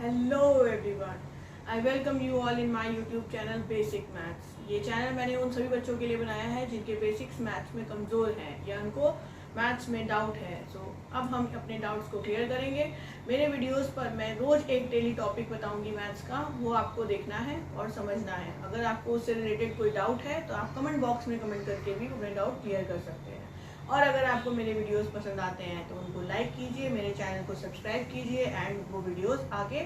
Hello everyone. I welcome you all in my YouTube channel Basic Maths. ये channel मैंने उन सभी बच्चों के लिए बनाया है जिनके बेसिक्स मैथ्स में कमज़ोर हैं या उनको मैथ्स में डाउट है। अब हम अपने डाउट्स को क्लियर करेंगे। मेरे वीडियोस पर मैं रोज़ एक डेली टॉपिक बताऊंगी मैथ्स का, वो आपको देखना है और समझना है। अगर आपको उससे रिलेटेड कोई डाउट है तो आप कमेंट बॉक्स में कमेंट करके भी अपने डाउट क्लियर कर सकते हैं। और अगर आपको मेरे वीडियोस पसंद आते हैं तो उनको लाइक कीजिए, मेरे चैनल को सब्सक्राइब कीजिए एंड वो वीडियोस आगे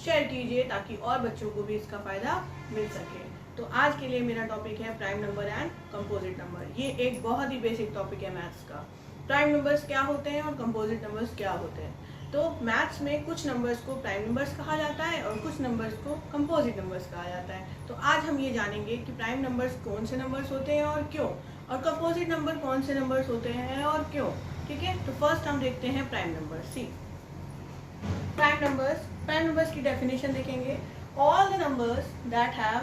शेयर कीजिए ताकि और बच्चों को भी इसका फ़ायदा मिल सके। तो आज के लिए मेरा टॉपिक है prime number and composite number. ये एक बहुत ही बेसिक टॉपिक है मैथ्स का। प्राइम नंबर्स क्या होते हैं और कंपोजिट नंबर्स क्या होते हैं। तो मैथ्स में कुछ नंबर्स को प्राइम नंबर्स कहा जाता है और कुछ नंबर्स को कंपोजिट नंबर्स कहा जाता है। तो आज हम ये जानेंगे कि प्राइम नंबर्स कौन से नंबर्स होते हैं और क्यों, और कंपोजिट नंबर कौन से नंबर्स होते हैं और क्यों। ठीक है, तो फर्स्ट हम देखते हैं prime number. See prime numbers की डेफिनेशन देखेंगे। All the numbers that have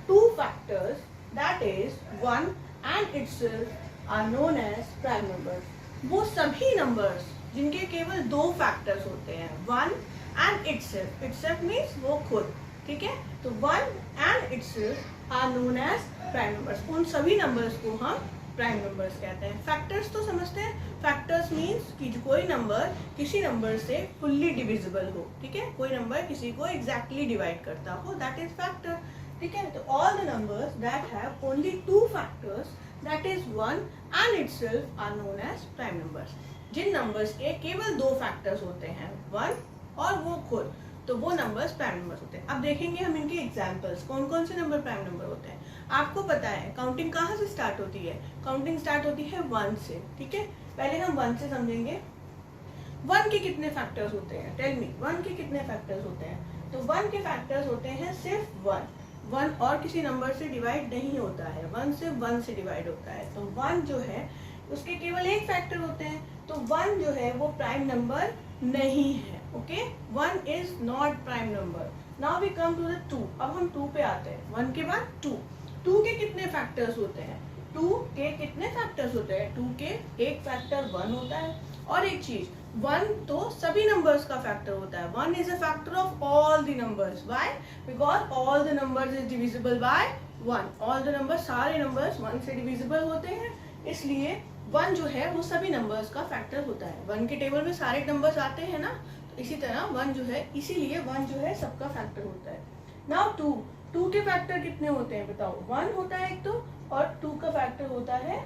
two factors that is 1 and itself are known as prime numbers. वो सभी नंबर्स जिनके केवल दो फैक्टर्स होते हैं, 1 एंड इटसेल्फ मीन्स वो खुद। ठीक है, तो 1 and itself are known as prime numbers. उन सभी नंबर्स को हम प्राइम नंबर्स कहते हैं। फैक्टर्स तो समझते हैं। फैक्टर्स मीन्स कि कोई नंबर किसी नंबर से फुल्ली डिविजिबल हो। ठीक है, कोई नंबर किसी को एग्जैक्टली डिवाइड करता हो, दैट इज फैक्टर। ठीक है, तो all the numbers that have only two factors that is 1 and itself are known as prime numbers. जिन नंबर्स के केवल दो फैक्टर्स होते हैं, 1 और वो खुद, तो वो नंबर्स प्राइम नंबर्स होते हैं। अब देखेंगे हम इनके एग्जांपल्स, कौन कौन से नंबर प्राइम नंबर होते हैं। आपको पता है काउंटिंग कहाँ से स्टार्ट होती है। काउंटिंग स्टार्ट होती है 1 से। ठीक है, पहले हम 1 से समझेंगे। 1 के कितने फैक्टर्स होते हैं, टेल मी। 1 के कितने फैक्टर्स होते हैं। तो 1 के फैक्टर्स होते हैं सिर्फ 1 और किसी नंबर से डिवाइड नहीं होता है। 1 से 1 से डिवाइड होता है। तो 1 जो है उसके केवल एक फैक्टर होते हैं। तो 1 जो है वो प्राइम नंबर नहीं है। Okay, 1 is not prime number. Now we come to the 2। अब हम 2 पे आते हैं। 1 के बाद 2 के कितने फैक्टर्स होते हैं। 2 के कितने फैक्टर्स होते हैं। 2 के एक फैक्टर 1 होता है। और एक चीज, 1 तो सभी नंबर्स का फैक्टर होता है। 1 is a factor of all the numbers. Why? Because all the numbers is divisible by 1। All the numbers, सारे नंबर्स 1 से डिविजिबल होते हैं, इसलिए 1 जो है वो सभी नंबर्स का फैक्टर होता है। 1 के टेबल में सारे नंबर्स आते हैं ना, तो इसी तरह 1 जो है, इसीलिए 1 जो है सबका फैक्टर होता है। नाउ 2 के फैक्टर कितने होते हैं बताओ। 1 होता है एक तो, और 2 का फैक्टर होता है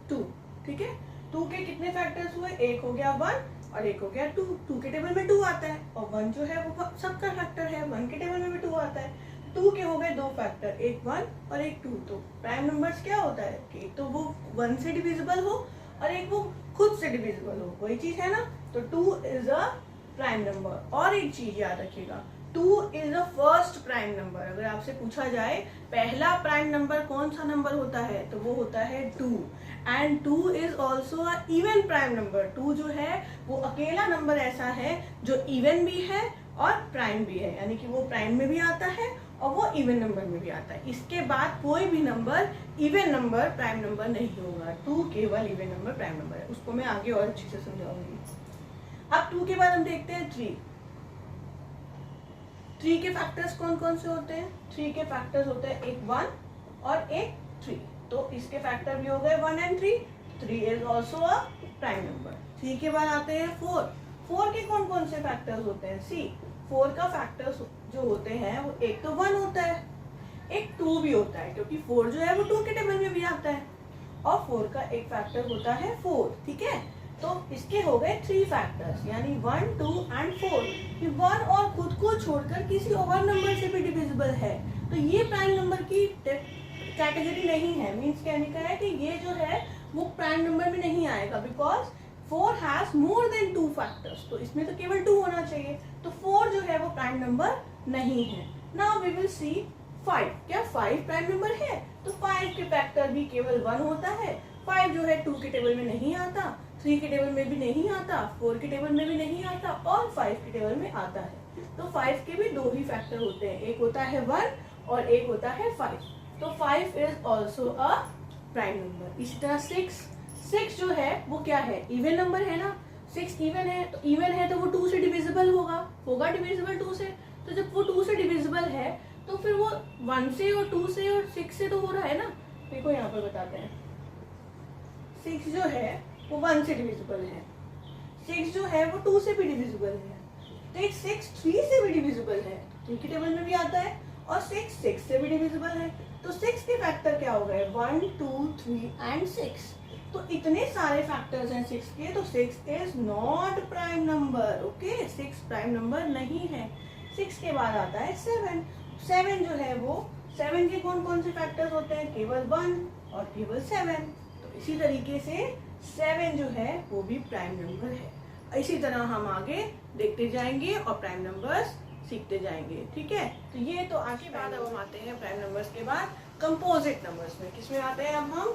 2। ठीक है, 2 के कितने फैक्टर्स हुए, एक हो गया 1 और एक हो गया 2। 2 के टेबल में 2 आता है और 1 जो है वो सबका फैक्टर है। 1 के टेबल में भी 2 आता है। 2 के हो गए दो फैक्टर, एक 1 और एक 2। तो प्राइम नंबर्स क्या होता है कि तो वो 1 से डिविजिबल हो और एक वो खुद से डिविजिबल हो, वही चीज है ना। तो 2 इज अ प्राइम नंबर। और एक चीज याद रखिएगा, 2 is a first prime number. अगर आपसे पूछा जाए पहला प्राइम नंबर कौन सा नंबर होता है, तो वो होता है 2। And 2 is also a even prime number. 2 जो है वो अकेला नंबर ऐसा है जो इवन भी है और प्राइम भी है, यानी कि वो प्राइम में भी आता है और वो इवन नंबर में भी आता है। इसके बाद कोई भी number even number prime number नहीं होगा। 2 केवल इवन नंबर प्राइम नंबर है, उसको मैं आगे और अच्छे से समझाऊंगी। अब 2 के बाद हम देखते हैं 3। 3 के फैक्टर्स कौन कौन से होते हैं। 3 के फैक्टर्स होते हैं एक 1 और एक 3। तो इसके फैक्टर भी हो गए 1 and 3। 3 is also a prime number. 3 के बाद आते हैं 4। 4 के कौन कौन से फैक्टर्स होते हैं। सी 4 का फैक्टर्स जो होते हैं वो एक तो 1 होता है, एक 2 भी होता है, क्योंकि 4 जो है वो 2 के टेबल में भी आता है। और 4 का एक फैक्टर होता है 4। ठीक है, तो इसके हो गए 3 फैक्टर्स, यानी 1, 2 एंड 4। कि 1 और खुद को छोड़कर किसी और नंबर से भी डिविजिबल है, तो ये प्राइम नंबर की कैटेगरी नहीं है। मीन्स कहने का है कि ये जो है वो प्राइम नंबर में नहीं आएगा, because 4 has more than 2 factors. तो इसमें तो केवल 2 होना चाहिए, तो 4 जो है वो प्राइम नंबर नहीं है। Now we will see 5। क्या 5 प्राइम नंबर है। तो 5 के फैक्टर भी केवल 1 होता है। 5 जो है 2 के टेबल में नहीं आता, 3 के टेबल में भी नहीं आता, 4 के टेबल में भी नहीं आता और 5 के टेबल में आता है। तो 5 के भी 2 ही फैक्टर होते हैं, एक होता है 1 और एक होता है 5। तो 5 is also a prime number. इसी तरह 6 जो है वो क्या है, इवन नंबर है ना। 6 इवन है तो वो 2 से डिविजिबल होगा डिविजिबल 2 से। तो जब वो 2 से डिविजिबल है तो फिर वो 1 से और 2 से और 6 से तो हो रहा है ना। देखो यहाँ पर बताते हैं, 6 जो है वो 1 से डिविजिबल है, 6 जो है वो 2 से भी डिविजिबल है, तो 6 3 से भी डिविजिबल है, 3 के टेबल में भी आता है, और 6 से भी डिविजिबल है। तो 6 के फैक्टर क्या हो गए, 1 2 3 एंड 6। तो इतने सारे फैक्टर्स हैं 6 के, तो 6 is not prime number. Okay, 6 prime number नहीं है। 6 के बाद आता है 7 जो है वो 7 के कौन कौन से फैक्टर्स होते हैं, केवल 1 और केवल 7। तो इसी तरीके से 7 जो है वो भी प्राइम नंबर है। इसी तरह हम आगे देखते जाएंगे और प्राइम नंबर्स सीखते जाएंगे। ठीक है, तो ये तो आगे बाद अब हम आते हैं प्राइम नंबर्स के बाद कंपोजिट नंबर्स में। किसमें आते हैं अब हम,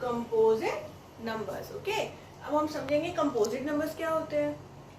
कंपोजिट नंबर्स। ओके, अब हम समझेंगे कंपोजिट नंबर्स क्या होते हैं।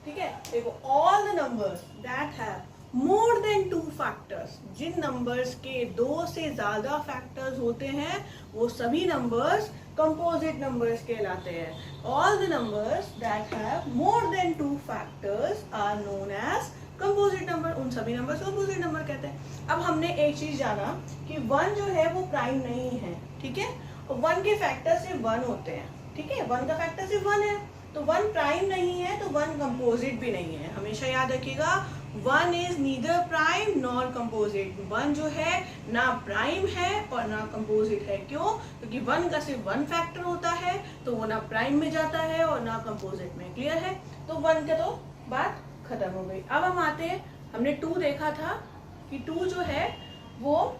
ठीक है, देखो, all the numbers that have more than 2 factors, जिन नंबर्स के 2 से ज्यादा फैक्टर्स होते हैं वो सभी नंबर्स कंपोजिट नंबर्स कहलाते हैं। All the numbers that have more than 2 factors are known as composite number. उन सभी नंबर को कंपोजिट नंबर कहते हैं। अब हमने एक चीज जाना कि 1 जो है वो प्राइम नहीं है। ठीक है, और 1 के फैक्टर सिर्फ 1 होते हैं। ठीक है, 1 का फैक्टर सिर्फ 1 है, तो 1 प्राइम नहीं है, तो 1 कंपोजिट भी नहीं है। हमेशा याद रखिएगा, 1 is neither prime nor composite. 1 जो है ना प्राइम है और ना कंपोजिट है। क्यों? क्योंकि 1 का सिर्फ 1 फैक्टर होता है, तो वो ना प्राइम में जाता है और ना कंपोजिट में। क्लियर है? तो 1 का तो बात खत्म हो गई। अब हम आते हैं, हमने 2 देखा था कि 2 जो है वो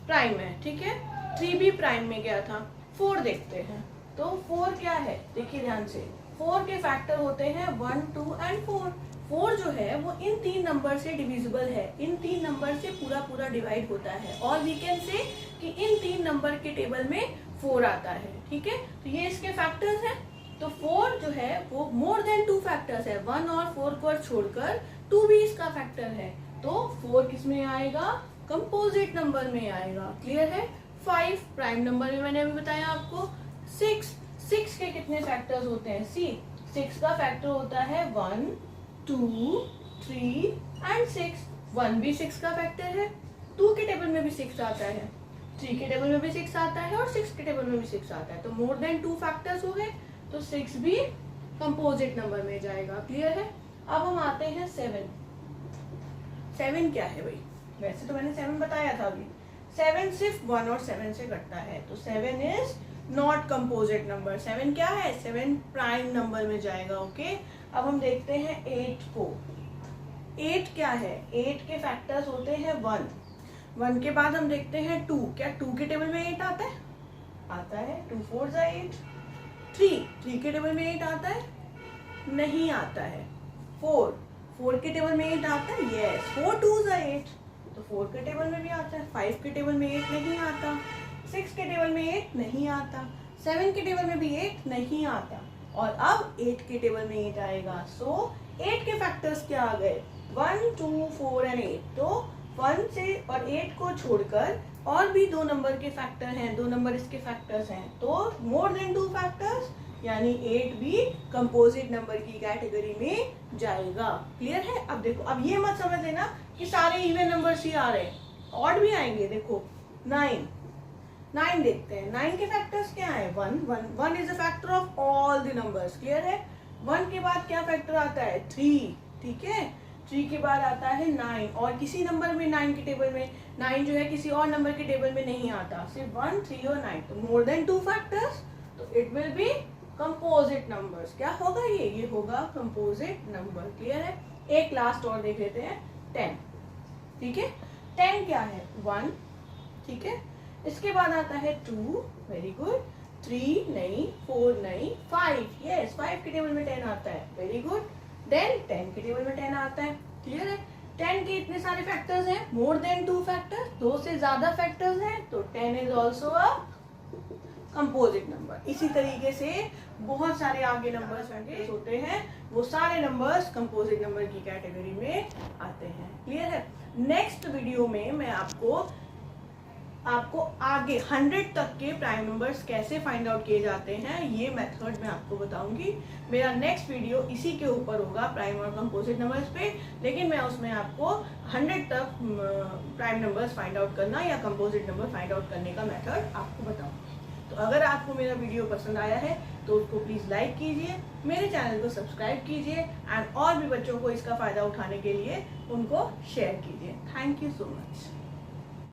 प्राइम है। ठीक है, 3 भी प्राइम में गया था। 4 देखते हैं, तो 4 क्या है, देखिए ध्यान से, 4 के फैक्टर होते हैं 1 2 एंड 4। 4 जो है वो इन 3 नंबर से डिविजिबल है, इन 3 नंबर से पूरा डिवाइड होता है, और वी कैन से कि इन 3 नंबर के टेबल में 4 आता है। ठीक है, तो ये इसके फैक्टर्स हैं। तो 4 जो है वो मोर देन 2 फैक्टर्स है, 1 और 4 को छोड़कर 2 भी इसका फैक्टर है। तो 4 किस में आएगा, कंपोजिट नंबर में आएगा। क्लियर है? 5 प्राइम नंबर में मैंने अभी बताया आपको। 6 के कितने फैक्टर्स होते हैं, सी 6 का फैक्टर होता है 1 2 3 एंड 6। 1 भी 6 का फैक्टर है, 2 के टेबल में भी 6 आता है, 3 के टेबल में भी 6 आता है और 6 के टेबल में भी 6 आता है। तो मोर देन 2 फैक्टर्स हो गए, तो 6 भी कंपोजिट नंबर में जाएगा। क्लियर है? अब हम आते हैं 7 क्या है भाई, वैसे तो मैंने 7 बताया था अभी। 7 सिर्फ 1 और 7 से घटता है, तो 7 इज नॉट कंपोजिट नंबर। 7 क्या है, 7 प्राइम नंबर में जाएगा। ओके, अब हम देखते हैं 8 को। 8 क्या है, 8 के फैक्टर्स होते हैं 1 के बाद हम देखते हैं 2। क्या 2 के टेबल में 8 आता है? आता है। 2 4 जा 8। 3 के टेबल में 8 आता है? नहीं आता है। 4 के टेबल में 8 आता है? यस। 4 2 जा 8, तो 4 के टेबल में भी आता है। 5 के टेबल में 8 नहीं आता, 6 के टेबल में 8 नहीं आता, 7 के टेबल में भी 8 नहीं आता, और अब 8 के टेबल में 8 आएगा। सो 8 के फैक्टर्स क्या आ गए, 1 2 4 एंड 8। तो 1 से और 8 को छोड़कर और भी 2 नंबर के फैक्टर हैं, 2 नंबर इसके फैक्टर्स हैं, तो मोर देन 2 फैक्टर्स, यानी 8 भी कंपोजिट नंबर की कैटेगरी में जाएगा। क्लियर है? अब देखो, अब ये मत समझ लेना कि सारे इवन नंबर्स ही आ रहे हैं, ऑड भी आएंगे। देखो 9 देखते हैं, 9 के फैक्टर्स क्या है, 1 is a factor of all the numbers. Clear है? 1 के बाद क्या फैक्टर आता है, 3। ठीक है, 3 के बाद आता है 9, और किसी नंबर में 9 के टेबल में 9 जो है किसी और नंबर के टेबल में नहीं आता, सिर्फ 1 3 और 9। तो मोर देन 2 फैक्टर्स, तो it will be composite numbers. क्या होगा ये होगा कंपोजिट नंबर। क्लियर है? एक लास्ट और देख लेते हैं, 10। ठीक है, 10 क्या है, 1। ठीक है, इसके बाद आता है 2, वेरी गुड, 3 नहीं, 4 नहीं, 5, यस, 5 के टेबल में 10 आता है, वेरी गुड। देन 10 के टेबल में 10 आता है। क्लियर है? 10 के इतने सारे फैक्टर्स हैं, मोर देन 2 फैक्टर्स, 2 से ज्यादा फैक्टर्स हैं, तो 10 is also a composite number. इसी तरीके से बहुत सारे आगे नंबर्स होते हैं, वो सारे नंबर्स कंपोजिट नंबर की कैटेगरी में आते हैं। क्लियर है? नेक्स्ट वीडियो में मैं आपको आपको आगे 100 तक के प्राइम नंबर्स कैसे फाइंड आउट किए जाते हैं ये मेथड मैं आपको बताऊंगी। मेरा नेक्स्ट वीडियो इसी के ऊपर होगा, प्राइम और कंपोजिट नंबर्स पे, लेकिन मैं उसमें आपको 100 तक प्राइम नंबर्स फाइंड आउट करना या कंपोजिट नंबर फाइंड आउट करने का मेथड आपको बताऊंगी। तो अगर आपको मेरा वीडियो पसंद आया है तो उसको प्लीज़ लाइक कीजिए, मेरे चैनल को सब्सक्राइब कीजिए एंड और भी बच्चों को इसका फ़ायदा उठाने के लिए उनको शेयर कीजिए। Thank you so much.